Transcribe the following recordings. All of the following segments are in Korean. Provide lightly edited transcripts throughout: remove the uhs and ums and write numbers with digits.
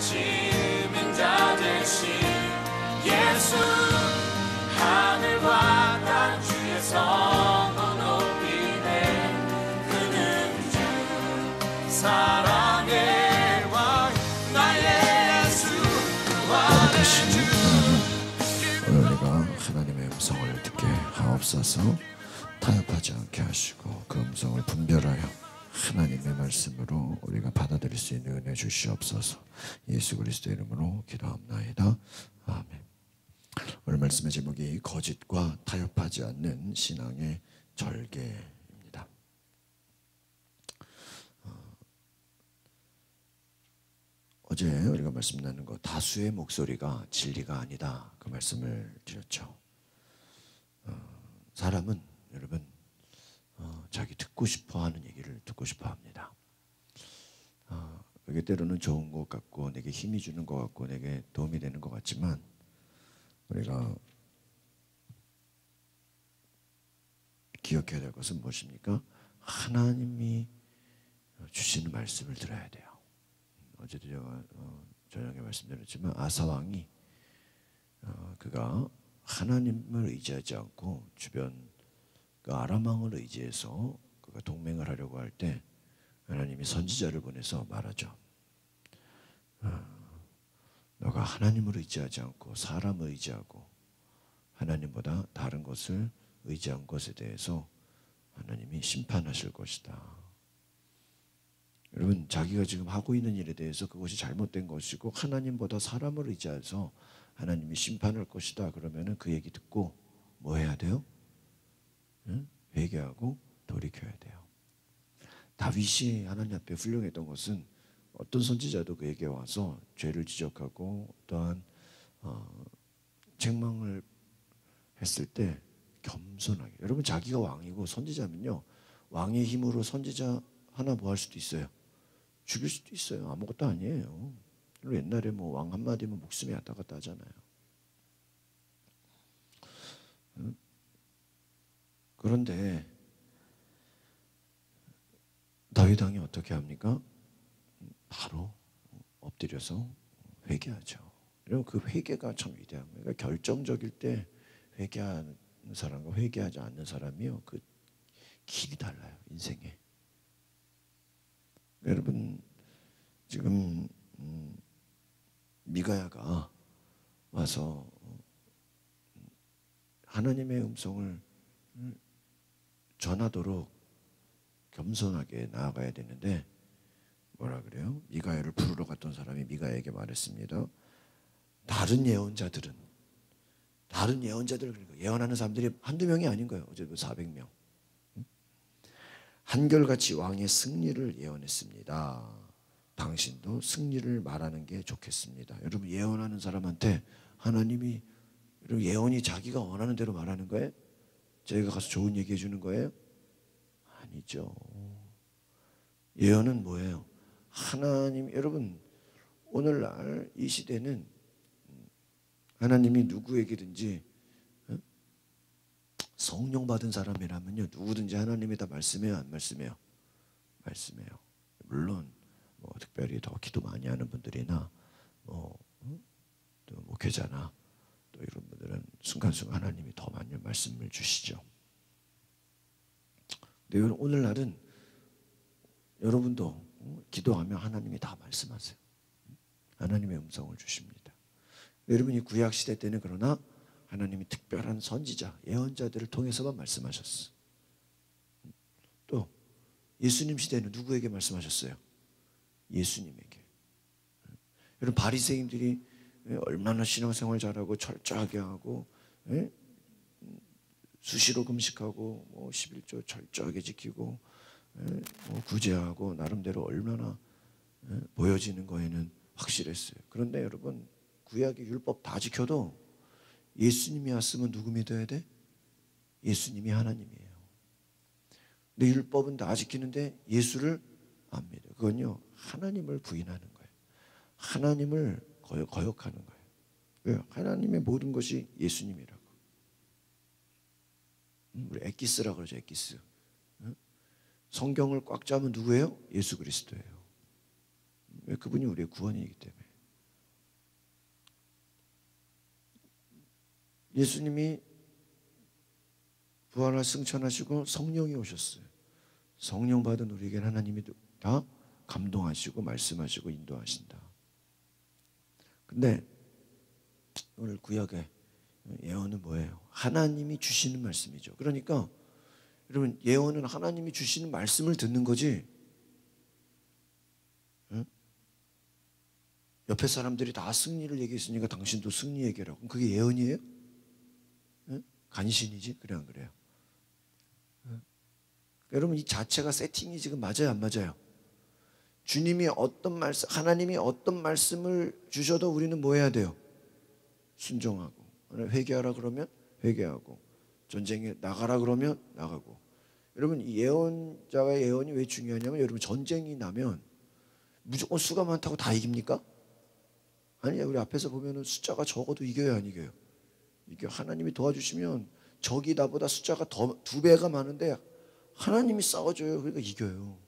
지명자 되신 예수 하늘과 땅 주의 성도 높이네 그는 주 사랑의 왕 나의 예수 구원의 주 오늘 우리가 하나님의 음성을 듣게 하옵소서. 타협하지 않게 하시고 그 음성을 분별하여 하나님의 말씀으로 우리가 받아들일 수 있는 은혜 주시옵소서. 예수 그리스도의 이름으로 기도합나이다. 아멘. 오늘 말씀의 제목이 거짓과 타협하지 않는 신앙의 절개입니다. 어제 우리가 말씀 나눈 거 다수의 목소리가 진리가 아니다 그 말씀을 드렸죠. 사람은 여러분 자기 듣고 싶어하는 얘기를 듣고 싶어합니다. 그게 때로는 좋은 것 같고 내게 힘이 주는 것 같고 내게 도움이 되는 것 같지만 우리가 기억해야 될 것은 무엇입니까? 하나님이 주시는 말씀을 들어야 돼요. 어제도 제가 저녁에 말씀드렸지만 아사왕이 그가 하나님을 의지하지 않고 주변 그 아람 왕을 의지해서 그가 동맹을 하려고 할 때 하나님이 선지자를 보내서 말하죠. 너가 하나님을 의지하지 않고 사람을 의지하고 하나님보다 다른 것을 의지한 것에 대해서 하나님이 심판하실 것이다. 여러분 자기가 지금 하고 있는 일에 대해서 그것이 잘못된 것이고 하나님보다 사람을 의지해서 하나님이 심판할 것이다. 그러면은 그 얘기 듣고 뭐 해야 돼요? 회개하고 돌이켜야 돼요. 다윗이 하나님 앞에 훌륭했던 것은 어떤 선지자도 그에게 와서 죄를 지적하고 또한 책망을 했을 때 겸손하게. 여러분 자기가 왕이고 선지자면요 왕의 힘으로 선지자 하나 뭐 할 수도 있어요. 죽일 수도 있어요. 아무것도 아니에요. 옛날에 뭐 왕 한마디면 목숨이 왔다 갔다 하잖아요. 그런데 다윗 왕이 어떻게 합니까? 바로 엎드려서 회개하죠. 여러분 그 회개가 참 위대한 거예요. 그러니까 결정적일 때 회개하는 사람과 회개하지 않는 사람이요 그 길이 달라요 인생에. 여러분 지금 미가야가 와서 하나님의 음성을 전하도록 겸손하게 나아가야 되는데 뭐라 그래요? 미가야를 부르러 갔던 사람이 미가야에게 말했습니다. 다른 예언자들은 그러니까 예언하는 사람들이 한두 명이 아닌 거예요. 어제 400명. 한결같이 왕의 승리를 예언했습니다. 당신도 승리를 말하는 게 좋겠습니다. 여러분 예언하는 사람한테 하나님이 예언이 자기가 원하는 대로 말하는 거예요? 저희가 가서 좋은 얘기 해주는 거예요? 아니죠. 예언은 뭐예요? 하나님 여러분 오늘날 이 시대는 하나님이 누구에게든지 성령 받은 사람이라면요 누구든지 하나님이 다 말씀해요 안 말씀해요? 말씀해요. 물론 뭐 특별히 더 기도 많이 하는 분들이나 또 목회자나 또 이런 분들은 순간순간 하나님이 더 많이 말씀을 주시죠. 근데 오늘날은 여러분도 기도하면 하나님이 다 말씀하세요. 하나님의 음성을 주십니다. 여러분이 구약 시대 때는 그러나 하나님이 특별한 선지자, 예언자들을 통해서만 말씀하셨어. 또 예수님 시대는 누구에게 말씀하셨어요? 예수님에게. 여러분 바리새인들이 얼마나 신앙생활 잘하고 철저하게 하고 수시로 금식하고 11조 철저하게 지키고 구제하고 나름대로 얼마나 보여지는 거에는 확실했어요. 그런데 여러분 구약의 율법 다 지켜도 예수님이 왔으면 누구 믿어야 돼? 예수님이 하나님이에요. 근데 율법은 다 지키는데 예수를 안 믿어요. 그건요 하나님을 부인하는 거예요. 하나님을 거역하는 거예요. 왜요? 하나님의 모든 것이 예수님이라고. 우리 에키스라고 그러죠. 에키스. 성경을 꽉 잡으면 누구예요? 예수 그리스도예요. 왜? 그분이 우리의 구원이기 때문에. 예수님이 부활하 승천하시고 성령이 오셨어요. 성령 받은 우리에게는 하나님이 다 감동하시고 말씀하시고 인도하신다. 근데 오늘 구약의 예언은 뭐예요? 하나님이 주시는 말씀이죠. 그러니까 여러분, 예언은 하나님이 주시는 말씀을 듣는 거지, 응? 옆에 사람들이 다 승리를 얘기했으니까 당신도 승리 얘기라고. 그럼 그게 예언이에요? 응? 간신이지? 그래 안 그래요? 응? 여러분, 이 자체가 세팅이 지금 맞아요 안 맞아요? 주님이 어떤 말씀, 하나님이 어떤 말씀을 주셔도 우리는 뭐 해야 돼요? 순종하고. 회개하라 그러면 회개하고, 전쟁에 나가라 그러면 나가고. 여러분, 이 예언자의 예언이 왜 중요하냐면, 여러분, 전쟁이 나면 무조건 수가 많다고 다 이깁니까? 아니야. 우리 앞에서 보면은 숫자가 적어도 이겨요 안 이겨요? 이게 하나님이 도와주시면 적이 나보다 숫자가 더 2배가 많은데 하나님이 싸워줘요. 그러니까 이겨요.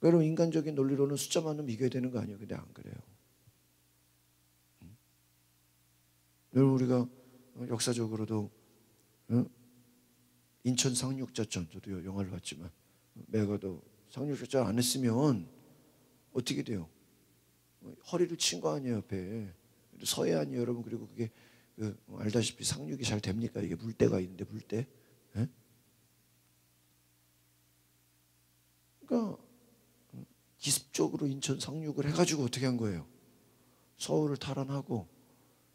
여러분, 인간적인 논리로는 숫자 많으면 이겨야 되는 거 아니에요? 근데 안 그래요. 여러분, 우리가 역사적으로도 인천 상륙작전, 저도 영화를 봤지만 메가도 상륙작전 안 했으면 어떻게 돼요? 허리를 친 거 아니에요 옆에. 서해안이 여러분, 그리고 그게 알다시피 상륙이 잘 됩니까? 이게 물때가 있는데, 물때. 예? 그러니까 기습적으로 인천 상륙을 해가지고 어떻게 한 거예요? 서울을 탈환하고.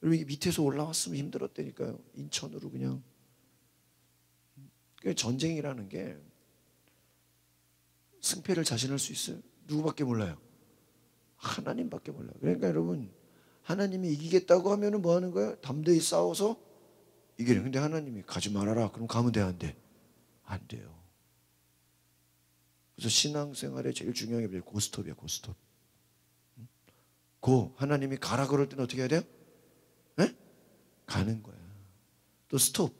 여러분, 이게 밑에서 올라왔으면 힘들었다니까요. 인천으로 그냥. 그러니까 전쟁이라는 게 승패를 자신할 수 있어요? 누구밖에 몰라요? 하나님밖에 몰라요. 그러니까 여러분, 하나님이 이기겠다고 하면은 뭐 하는 거예요? 담대히 싸워서 이기는. 근데 하나님이 가지 말아라. 그럼 가면 돼 안 돼? 안 돼요. 그래서 신앙생활에 제일 중요한 게 고스톱이야, 고스톱. 하나님이 가라 그럴 때는 어떻게 해야 돼요? 네? 가는 거야. 또 스톱.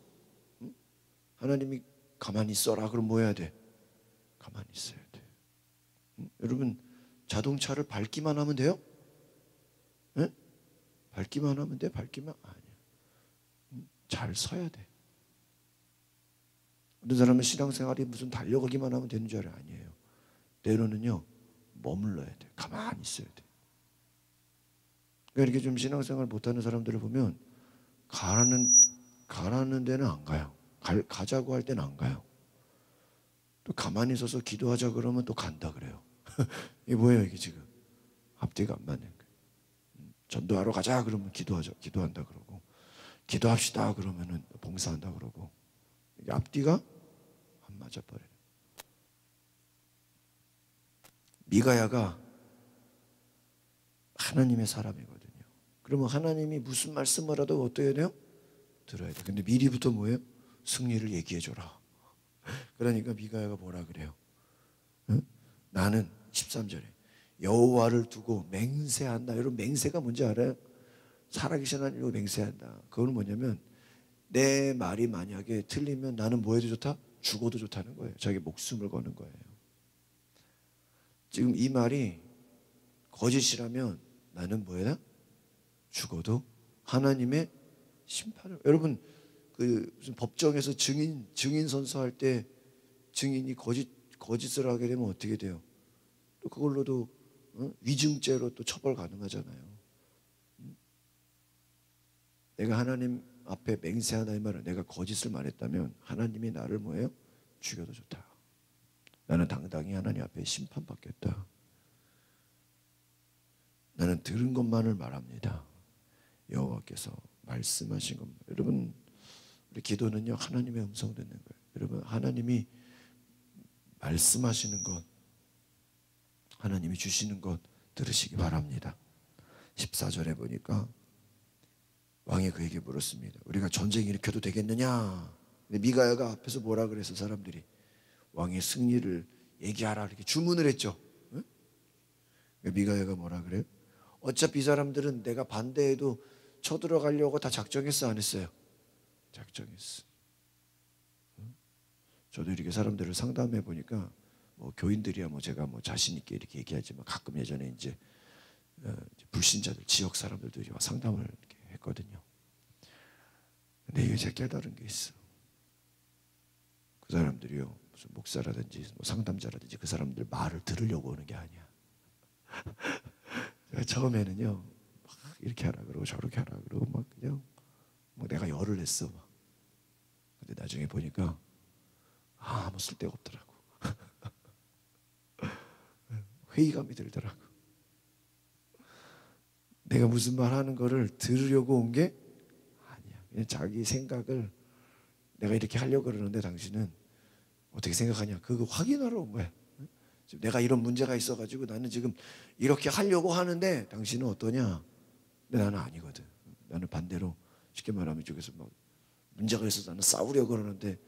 하나님이 가만히 있어라. 그럼 뭐 해야 돼? 가만히 있어야 돼. 여러분, 자동차를 밟기만 하면 돼요? 네? 밟기만 하면 돼? 밟기만? 아니야. 잘 서야 돼. 어떤 사람은 신앙생활이 무슨 달려가기만 하면 되는 줄 알아요. 아니에요. 때로는요, 머물러야 돼. 가만히 있어야 돼. 그러니까 이렇게 좀 신앙생활 못하는 사람들을 보면 가라는 데는 안 가요. 가자고 할 때는 안 가요. 또 가만히 서서 기도하자 그러면 또 간다 그래요. 이게 뭐예요 이게 지금? 앞뒤가 안 맞는 거예요. 전도하러 가자 그러면 기도한다 그러고, 기도합시다 그러면은 봉사한다 그러고, 이게 앞뒤가 안 맞아 버려요. 미가야가 하나님의 사람이거든요. 그러면 하나님이 무슨 말씀을 하도 어떻게 해야 돼요? 들어야 돼. 근데 미리부터 뭐예요? 승리를 얘기해 줘라. 그러니까 미가야가 뭐라 그래요? 응? 나는 13절에 여호와를 두고 맹세한다. 여러분, 맹세가 뭔지 알아요? 살아계신 하나님을 맹세한다. 그거는 뭐냐면 내 말이 만약에 틀리면 나는 뭐 해도 좋다? 죽어도 좋다는 거예요. 자기 목숨을 거는 거예요. 지금 이 말이 거짓이라면 나는 뭐야? 죽어도 하나님의 심판을. 여러분, 무슨 법정에서 증인 선서할 때 증인이 거짓을 하게 되면 어떻게 돼요? 또 그걸로도 위증죄로 또 처벌 가능하잖아요. 내가 하나님 앞에 맹세하나 이 말은, 내가 거짓을 말했다면 하나님이 나를 뭐예요? 죽여도 좋다. 나는 당당히 하나님 앞에 심판받겠다. 나는 들은 것만을 말합니다. 여호와께서 말씀하신 것. 여러분, 우리 기도는요, 하나님의 음성 듣는 거예요. 여러분, 하나님이 말씀하시는 것, 하나님이 주시는 것 들으시기 바랍니다. 14절에 보니까 왕이 그에게 물었습니다. 우리가 전쟁 일으켜도 되겠느냐? 근데 미가야가 앞에서 뭐라 그래서 사람들이 왕의 승리를 얘기하라 이렇게 주문을 했죠. 응? 미가야가 뭐라 그래요? 어차피 이 사람들은 내가 반대해도 쳐들어가려고 다 작정했어 안 했어요? 작정했어. 저도 이렇게 사람들을 상담해 보니까 뭐 교인들이야 뭐 제가 뭐 자신 있게 이렇게 얘기하지만 가끔 예전에 이제 불신자들, 지역 사람들도 상담을 이렇게 했거든요. 근데 이게 제가 깨달은 게 있어. 그 사람들이요, 무슨 목사라든지 뭐 상담자라든지 그 사람들 말을 들으려고 오는 게 아니야. 제가 처음에는요, 막 이렇게 하라 그러고 저렇게 하라 그러고 막 그냥 뭐 내가 열을 냈어 막. 근데 나중에 보니까 아무 쓸데가 없더라고. 회의감이 들더라고. 내가 무슨 말 하는 거를 들으려고 온 게 아니야. 그냥 자기 생각을 내가 이렇게 하려고 그러는데 당신은 어떻게 생각하냐, 그거 확인하러 온 거야. 지금 내가 이런 문제가 있어가지고 나는 지금 이렇게 하려고 하는데 당신은 어떠냐? 근데 나는 아니거든. 나는 반대로 쉽게 말하면 이쪽에서 막 문제가 있어서 나는 싸우려고 그러는데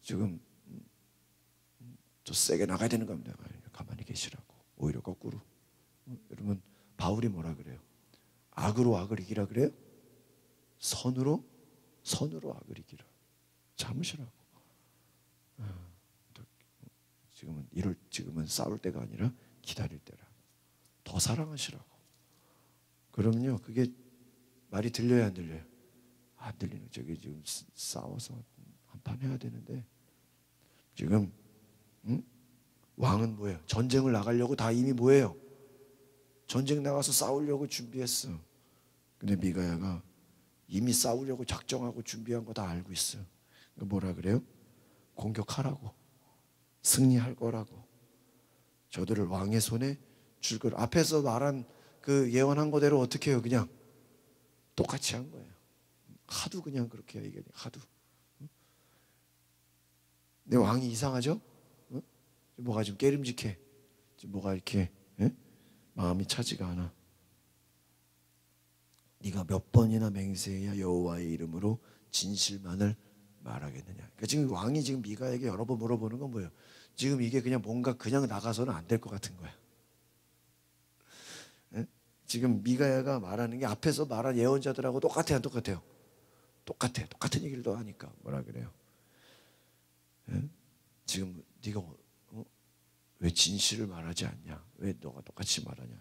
지금 더 세게 나가야 되는 겁니다. 가만히 계시라고. 오히려 거꾸로. 여러분 바울이 뭐라 그래요? 악으로 악을 이기라 그래요? 선으로 악을 이기라. 참으시라고. 지금은 싸울 때가 아니라 기다릴 때라. 더 사랑하시라고. 그럼요. 그게 말이 들려야 안 들려요? 안 들리는. 저기 지금 싸워서 한판 해야 되는데 지금 왕은 뭐예요? 전쟁을 나가려고 다 이미 뭐예요? 전쟁 나가서 싸우려고 준비했어. 근데 미가야가 이미 싸우려고 작정하고 준비한 거 다 알고 있어. 뭐라 그래요? 공격하라고. 승리할 거라고. 저들을 왕의 손에 줄 거를. 앞에서 말한 그 예언한 거대로 어떻게 해요? 그냥 똑같이 한 거예요. 하도 그냥 그렇게 얘기해. 하도. 내 왕이 이상하죠? 뭐가 좀 깨름직해. 뭐가 이렇게 마음이 차지가 않아. 네가 몇 번이나 맹세해야 여호와의 이름으로 진실만을 말하겠느냐. 그러니까 지금 왕이 지금 미가에게 여러 번 물어보는 건 뭐예요? 지금 이게 그냥 뭔가 그냥 나가서는 안 될 것 같은 거야. 지금 미가야가 말하는 게 앞에서 말한 예언자들하고 똑같아요, 안 똑같아요? 똑같아. 똑같은 얘기를 또 하니까 뭐라 그래요? 지금 네가 왜 진실을 말하지 않냐? 왜 너가 똑같이 말하냐?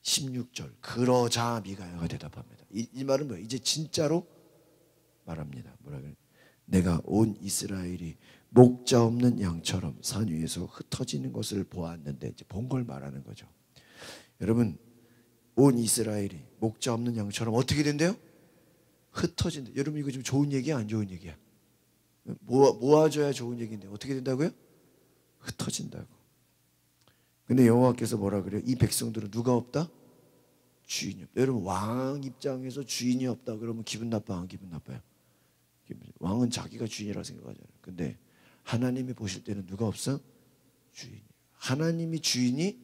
16절. 그러자 미가야가 대답합니다. 이 말은 뭐예요? 이제 진짜로 말합니다. 뭐라 그래? 내가 온 이스라엘이 목자 없는 양처럼 산 위에서 흩어지는 것을 보았는데, 이제 본 걸 말하는 거죠. 여러분, 온 이스라엘이 목자 없는 양처럼 어떻게 된대요? 흩어진다. 여러분 이거 좀 좋은 얘기야, 안 좋은 얘기야? 모아줘야 좋은 얘기인데 어떻게 된다고요? 흩어진다고. 근데 여호와께서 뭐라 그래요? 이 백성들은 누가 없다? 주인이 없다. 여러분 왕 입장에서 주인이 없다 그러면 기분 나빠, 안 기분 나빠요? 왕은 자기가 주인이라고 생각하잖아요. 근데 하나님이 보실 때는 누가 없어? 주인이. 하나님이 주인이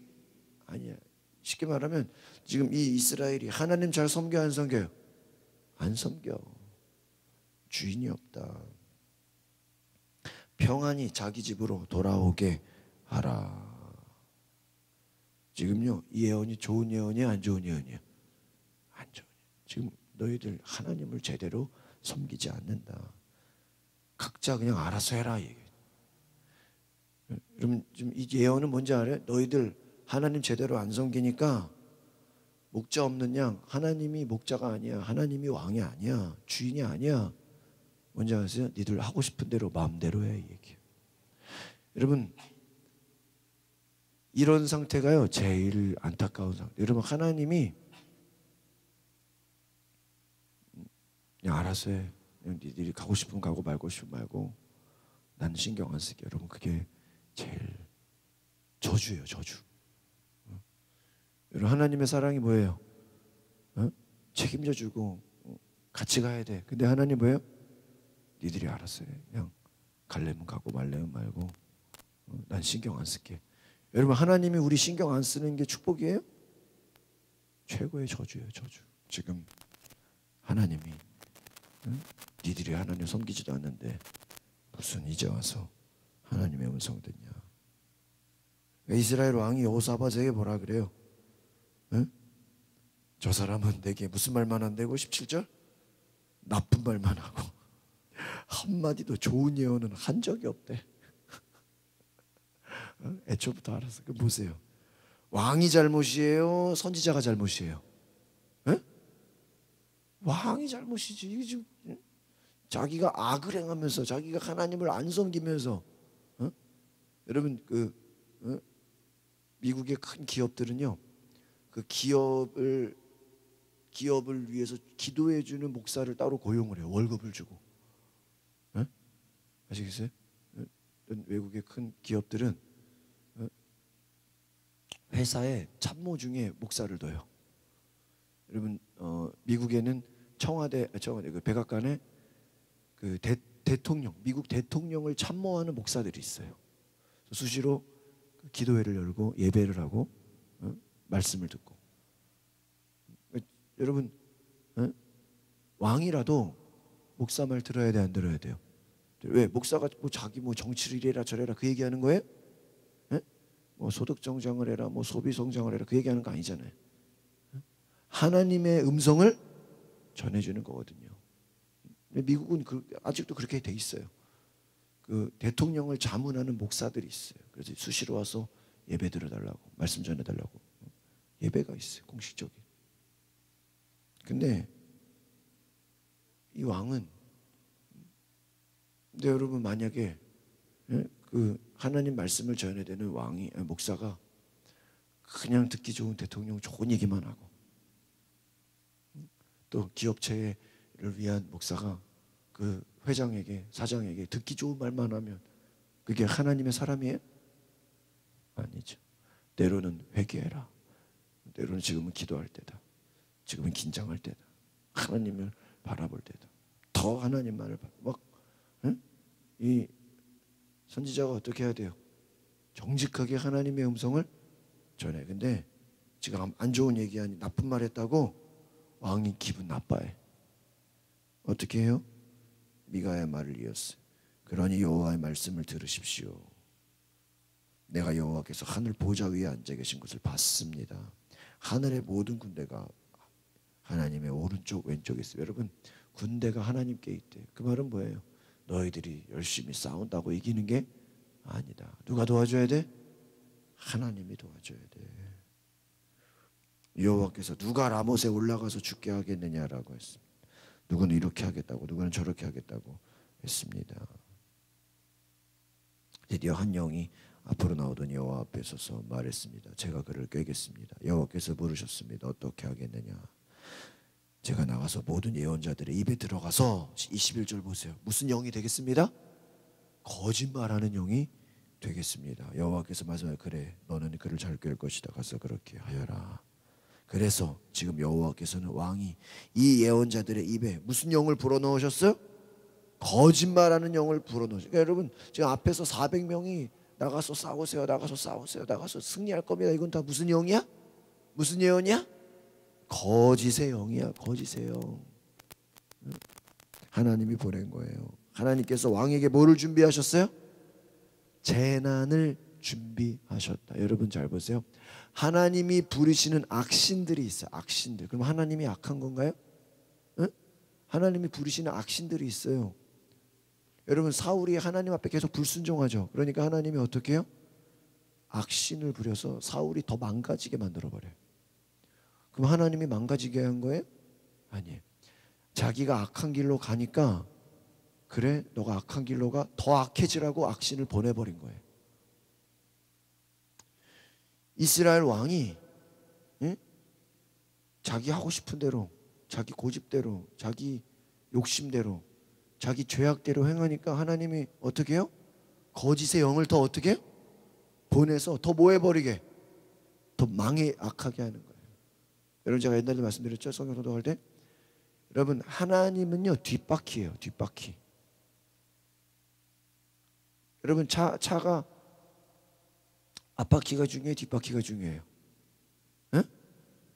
아니야. 쉽게 말하면 지금 이 이스라엘이 하나님 잘 섬겨, 안 섬겨요? 안 섬겨. 주인이 없다. 평안히 자기 집으로 돌아오게 하라. 지금요, 이 예언이 좋은 예언이야, 안 좋은 예언이야? 안 좋은 예언. 지금 너희들 하나님을 제대로 섬기지 않는다. 각자 그냥 알아서 해라. 여러분 지금 이 예언은 뭔지 알아요? 너희들 하나님 제대로 안 섬기니까 목자 없는 양, 하나님이 목자가 아니야. 하나님이 왕이 아니야. 주인이 아니야. 뭔지 아세요? 니들 하고 싶은 대로 마음대로 해. 이 얘기예요. 여러분 이런 상태가요 제일 안타까운 상태. 여러분 하나님이 그냥 알아서 해. 그냥 니들이 가고 싶으면 가고 말고 싶으면 말고 나는 신경 안 쓸게. 여러분 그게 제일 저주예요. 저주. 여러분 하나님의 사랑이 뭐예요? 책임져 주고 같이 가야 돼. 근데 하나님 뭐예요? 니들이 알아서 해. 그냥 갈래면 가고 말래면 말고 난 신경 안 쓸게. 여러분 하나님이 우리 신경 안 쓰는 게 축복이에요? 최고의 저주예요. 저주. 지금 하나님이 니들이 하나님 섬기지도 않는데 무슨 이제 와서 하나님의 음성 듣냐. 이스라엘 왕이 여호사밧에게 뭐라 그래요? 저 사람은 내게 무슨 말만 안 되고 17절 나쁜 말만 하고 한마디도 좋은 예언은 한 적이 없대. 애초부터 알았어. 그 보세요. 왕이 잘못이에요? 선지자가 잘못이에요? 왕이 잘못이지. 이게 지금 자기가 악을 행하면서 자기가 하나님을 안 섬기면서 여러분 미국의 큰 기업들은요 그 기업을 위해서 기도해 주는 목사를 따로 고용을 해요. 월급을 주고. 아시겠어요? 외국의 큰 기업들은 회사에 참모 중에 목사를 둬요. 여러분 미국에는 청와대 그 백악관에 그 대통령 미국 대통령을 참모하는 목사들이 있어요. 수시로 기도회를 열고 예배를 하고 말씀을 듣고. 여러분 왕이라도 목사 말 들어야 돼 안 들어야 돼요? 왜 목사가 뭐 자기 뭐 정치를 이래라 저래라 그 얘기하는 거예요? 뭐 소득 정장을 해라 뭐 소비 성장을 해라 그 얘기하는 거 아니잖아요. 하나님의 음성을 전해주는 거거든요. 미국은 아직도 그렇게 돼 있어요. 그 대통령을 자문하는 목사들이 있어요. 그래서 수시로 와서 예배 드려달라고 말씀 전해달라고 예배가 있어요. 공식적인. 근데 이 왕은 근데 여러분 만약에 그 하나님 말씀을 전해야 되는 왕이 목사가 그냥 듣기 좋은 대통령 좋은 얘기만 하고 또 기업체를 위한 목사가 그 회장에게 사장에게 듣기 좋은 말만 하면 그게 하나님의 사람이에요? 아니죠. 때로는 회개해라. 때로는 지금은 기도할 때다. 지금은 긴장할 때다. 하나님을 바라볼 때다. 더 하나님만을 막 이 선지자가 어떻게 해야 돼요? 정직하게 하나님의 음성을 전해. 근데 지금 안 좋은 얘기 아니 나쁜 말 했다고 왕이 기분 나빠해. 어떻게 해요? 미가의 말을 이었어요. 그러니 여호와의 말씀을 들으십시오. 내가 여호와께서 하늘 보좌 위에 앉아 계신 것을 봤습니다. 하늘의 모든 군대가 하나님의 오른쪽 왼쪽에 있어요. 여러분 군대가 하나님께 있대요. 그 말은 뭐예요? 너희들이 열심히 싸운다고 이기는 게 아니다. 누가 도와줘야 돼? 하나님이 도와줘야 돼. 여호와께서 누가 라못에 올라가서 죽게 하겠느냐라고 했습니다. 누구는 이렇게 하겠다고 누구는 저렇게 하겠다고 했습니다. 드디어 한 영이 앞으로 나오더니 여호와 앞에 서서 말했습니다. 제가 그를 꿰겠습니다. 여호와께서 물으셨습니다. 어떻게 하겠느냐? 제가 나가서 모든 예언자들의 입에 들어가서 21절 보세요. 무슨 영이 되겠습니다? 거짓말하는 영이 되겠습니다. 여호와께서 말씀하여 그래 너는 그를 잘 꿰을 것이다. 가서 그렇게 하여라. 그래서 지금 여호와께서는 왕이 이 예언자들의 입에 무슨 영을 불어넣으셨어요? 거짓말하는 영을 불어넣으셨어요. 그러니까 여러분 지금 앞에서 400명이 나가서 싸우세요. 나가서 싸우세요. 나가서 승리할 겁니다. 이건 다 무슨 영이야? 무슨 예언이야? 거짓의 영이야. 거짓의 영. 하나님이 보낸 거예요. 하나님께서 왕에게 뭐를 준비하셨어요? 재난을 준비하셨다. 여러분 잘 보세요. 하나님이 부르시는 악신들이 있어요. 악신들. 그럼 하나님이 악한 건가요? 하나님이 부르시는 악신들이 있어요. 여러분 사울이 하나님 앞에 계속 불순종하죠. 그러니까 하나님이 어떻게 해요? 악신을 부려서 사울이 더 망가지게 만들어버려요. 그럼 하나님이 망가지게 한 거예요? 아니에요. 자기가 악한 길로 가니까 그래 너가 악한 길로 가 더 악해지라고 악신을 보내버린 거예요. 이스라엘 왕이 자기 하고 싶은 대로 자기 고집대로 자기 욕심대로 자기 죄악대로 행하니까 하나님이 어떻게 해요? 거짓의 영을 더 어떻게 해요? 보내서 더 뭐 해버리게? 더 망해 악하게 하는 거예요. 여러분 제가 옛날에 말씀드렸죠. 성경 통독할 때 여러분 하나님은요 뒷바퀴예요. 뒷바퀴. 여러분 차가 앞바퀴가 중요해요? 뒷바퀴가 중요해요? 에?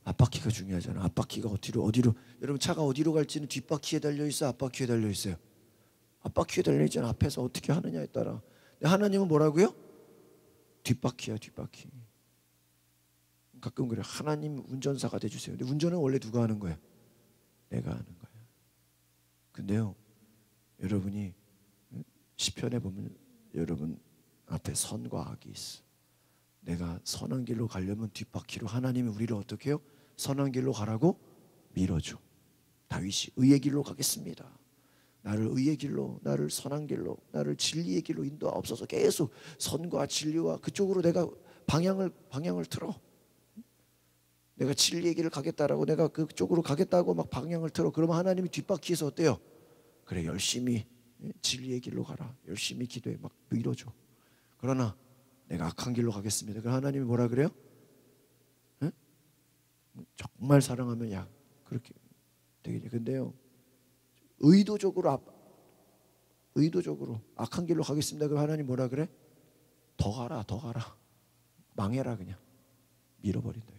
앞바퀴가 중요하잖아. 앞바퀴가 어디로 여러분 차가 어디로 갈지는 뒷바퀴에 달려있어요? 앞바퀴에 달려있어요? 앞바퀴에 달려있잖아. 앞에서 어떻게 하느냐에 따라. 근데 하나님은 뭐라고요? 뒷바퀴야 뒷바퀴. 가끔 그래. 하나님 운전사가 돼주세요. 근데 운전은 원래 누가 하는 거야? 내가 하는 거야. 근데요 여러분이 시편에 보면 여러분 앞에 선과 악이 있어. 내가 선한 길로 가려면 뒷바퀴로 하나님이 우리를 어떻게 해요? 선한 길로 가라고 밀어줘. 다윗이 의의 길로 가겠습니다. 나를 의의 길로, 나를 선한 길로, 나를 진리의 길로 인도하옵소서. 계속 선과 진리와 그쪽으로 내가 방향을 틀어. 내가 진리의 길을 가겠다라고, 내가 그쪽으로 가겠다고 막 방향을 틀어. 그러면 하나님이 뒷바퀴에서 어때요? 그래, 열심히 진리의 길로 가라. 열심히 기도해. 막 밀어줘. 그러나 내가 악한 길로 가겠습니다. 그럼 하나님이 뭐라 그래요? 응? 정말 사랑하면 야 그렇게 되겠냐. 근데요, 의도적으로 악한 길로 가겠습니다. 그럼 하나님 뭐라 그래? 더 가라, 더 가라. 망해라. 그냥 밀어버린다.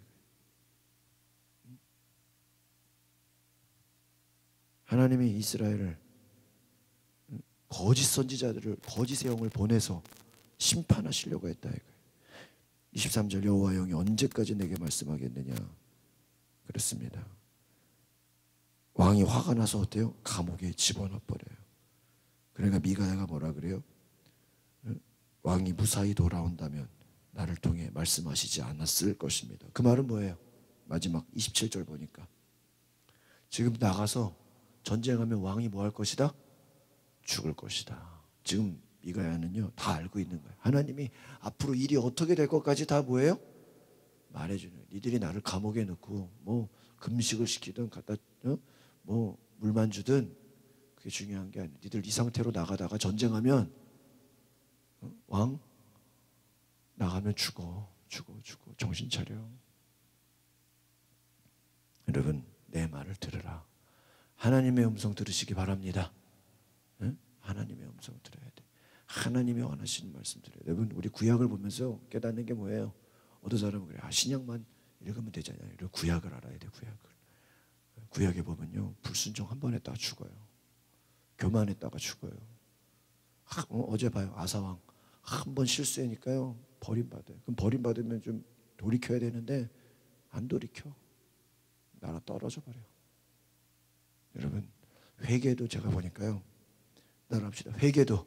하나님이 이스라엘을, 거짓 선지자들을, 거짓의 영을 보내서 심판하시려고 했다 이거예요. 23절 여호와의 영이 언제까지 내게 말씀하겠느냐. 그렇습니다. 왕이 화가 나서 어때요? 감옥에 집어넣어 버려요. 그러니까 미가야가 뭐라 그래요? 왕이 무사히 돌아온다면 나를 통해 말씀하시지 않았을 것입니다. 그 말은 뭐예요? 마지막 27절 보니까 지금 나가서 전쟁하면 왕이 뭐 할 것이다? 죽을 것이다. 지금 미가야는요 다 알고 있는 거예요. 하나님이 앞으로 일이 어떻게 될 것까지 다 뭐예요? 말해주는 거예요. 니들이 나를 감옥에 넣고 뭐 금식을 시키든 갖다 뭐 물만 주든 그게 중요한 게 아니에요. 니들 이 상태로 나가다가 전쟁하면 왕 나가면 죽어. 정신 차려. 여러분 내 말을 들으라. 하나님의 음성 들으시기 바랍니다. 응? 하나님의 음성 들어야 돼. 하나님이 원하시는 말씀 들어야 돼. 여러분 우리 구약을 보면서 깨닫는 게 뭐예요? 어떤 사람은 그래. 신약만 읽으면 되잖아요. 구약을 알아야 돼. 구약에 보면요 불순종 한 번 했다가 죽어요. 교만했다가 죽어요. 어제 봐요. 아사왕 한 번 실수하니까요 버림받아요. 그럼 버림받으면 좀 돌이켜야 되는데 안 돌이켜. 나라 떨어져 버려요. 여러분 회개도 제가 보니까요, 따라합시다. 회개도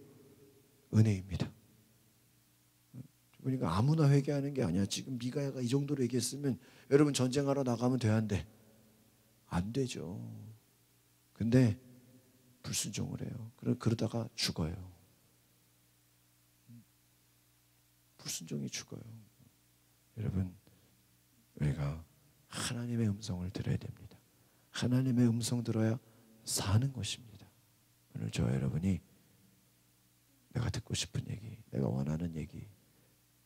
은혜입니다. 그러니까 아무나 회개하는 게 아니야. 지금 미가야가 이 정도로 얘기했으면 여러분 전쟁하러 나가면 돼야 안 돼? 안 되죠. 근데 불순종을 해요. 그러다가 죽어요. 불순종이 죽어요. 여러분 우리가 하나님의 음성을 들어야 됩니다. 하나님의 음성 들어야 사는 것입니다. 오늘 저와 여러분이 내가 듣고 싶은 얘기, 내가 원하는 얘기,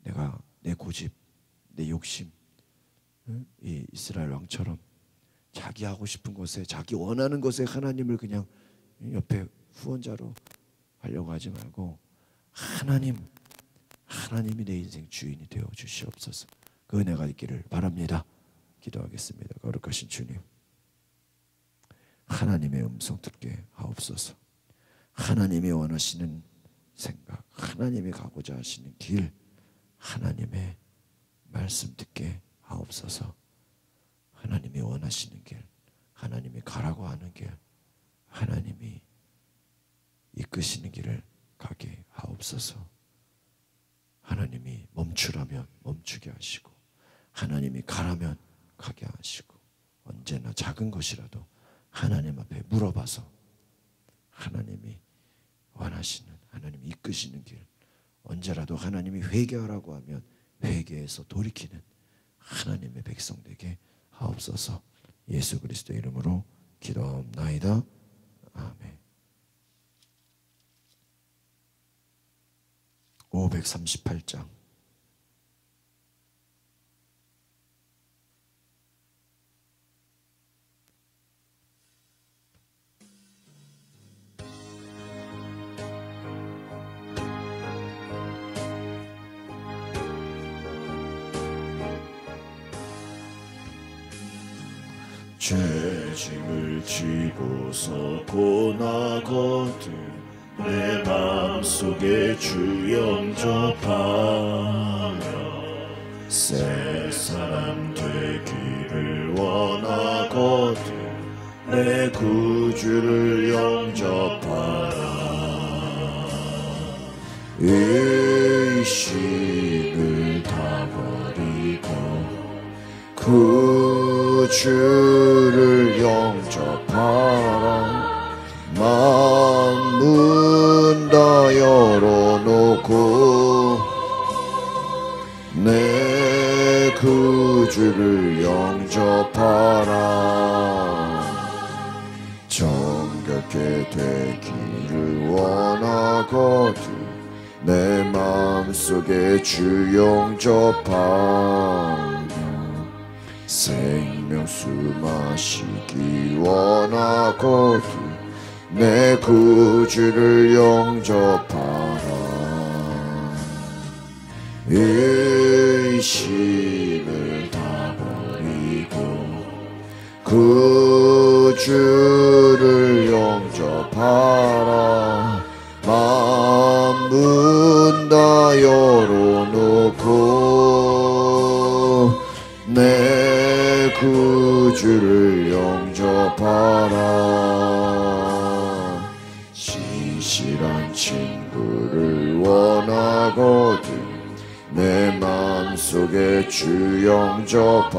내가 내 고집, 내 욕심, 이 이스라엘 왕처럼 자기 하고 싶은 것에, 자기 원하는 것에 하나님을 그냥 옆에 후원자로 하려고 하지 말고 하나님이 내 인생 주인이 되어 주시옵소서. 그 은혜가 있기를 바랍니다. 기도하겠습니다. 거룩하신 주님, 하나님의 음성 듣게 하옵소서. 하나님이 원하시는 생각, 하나님이 가고자 하시는 길, 하나님의 말씀 듣게 하옵소서. 하나님이 원하시는 길, 하나님이 가라고 하는 길, 하나님이 이끄시는 길을 가게 하옵소서. 하나님이 멈추라면 멈추게 하시고, 하나님이 가라면 가게 하시고, 언제나 작은 것이라도 하나님 앞에 물어봐서 하나님이 원하시는, 하나님이 이끄시는 길, 언제라도 하나님이 회개하라고 하면 회개해서 돌이키는 하나님의 백성 되게 하옵소서. 예수 그리스도의 이름으로 기도하옵나이다. 아멘. 538장 죄짐을 지고서 고나거든 내 마음속에 주 영접하며 새 사람 되기를 원하거든 내 구주를 영접하라. 의심을 다 버리고 구주를 영접하라. 만문 다 열어놓고 내 구주를 영접하라. 정결케 되기를 원하거든 내 마음속에 주 영접하며 생명수 마시기 원하거든 내 구주를 영접하라. 의심을 다 버리고 구주를 영접하라. 만문 다 열어놓고 내 구주를 영접하라. 진실한 친구를 원하거든 내 마음속에 주 영접하며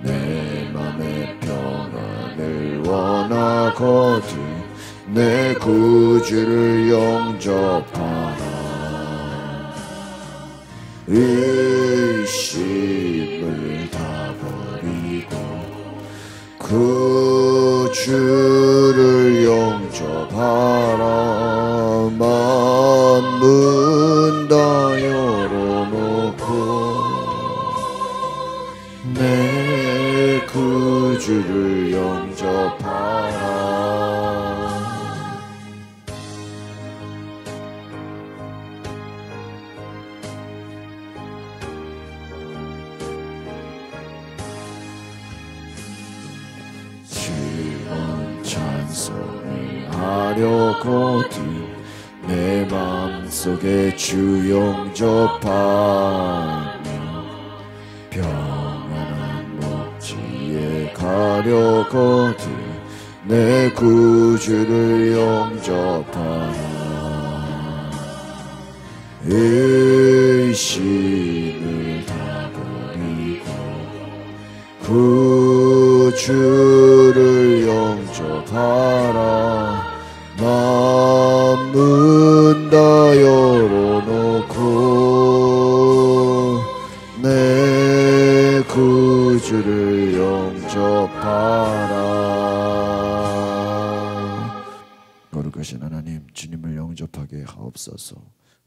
내 맘의 평안을 원하거든 내 구주를 영접하라. 의심을 다 버리고 구주를 영접하라. 만문 다 열어놓고 내 구주를 영접하라. 즐거운 찬송을 하려거든 내 마음속에 주 영접하며 평안한 목지에 가려거든 내 구주를 영접하라. 의심을 다 버리고 구주를 영접하라. 만문 다 열어놓고 내 구주를 영접하라. 거룩하신 하나님, 주님을 영접하게 하옵소서.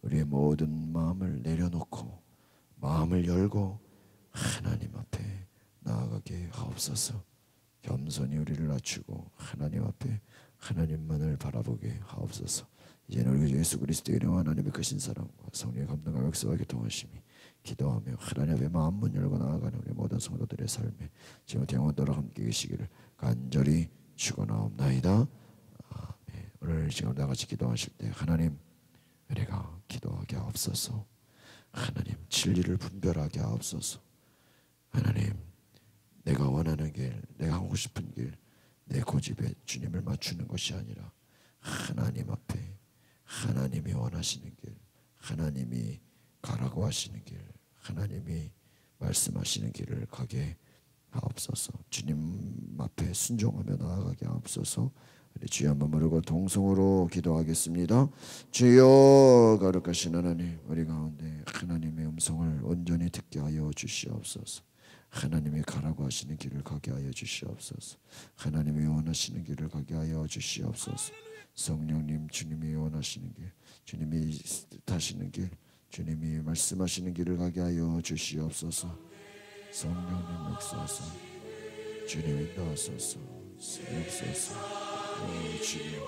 우리의 모든 마음을 내려놓고 마음을 열고 하나님 앞에 나아가게 하옵소서. 겸손히 우리를 낮추고 하나님 앞에 하나님만을 바라보게 하옵소서. 이제는 우리 예수 그리스도의 이름과 하나님의 크신 사랑과 성령의 감동과 역사하게 통하심이 기도하며 하나님 앞에 마음문 열고 나아가는 우리 모든 성도들의 삶에 지금부터 영원토록 함께 계시기를 간절히 축원하옵나이다. 아멘. 오늘 지금 다같이 기도하실 때 하나님, 우리가 기도하게 하옵소서. 하나님, 진리를 분별하게 하옵소서. 하나님, 내가 원하는 길, 내가 하고 싶은 길, 내 고집에 주님을 맞추는 것이 아니라 하나님 앞에 하나님이 원하시는 길, 하나님이 가라고 하시는 길, 하나님이 말씀하시는 길을 가게 하옵소서. 주님 앞에 순종하며 나아가게 하옵소서. 우리 주여 한번 부르고 동성으로 기도하겠습니다. 주여, 거룩하신 하나님, 우리 가운데 하나님의 음성을 온전히 듣게 하여 주시옵소서. 하나님이 가라고 하시는 길을 가게 하여 주시옵소서. 하나님이 원하시는 길을 가게 하여 주시옵소서. 성령님, 주님이 원하시는 길, 주님이 뜻하시는 길, 주님이 말씀하시는 길을 가게 하여 주시옵소서. 성령님 역사하소서. 주님 인도하소서. 역사하소서. 주님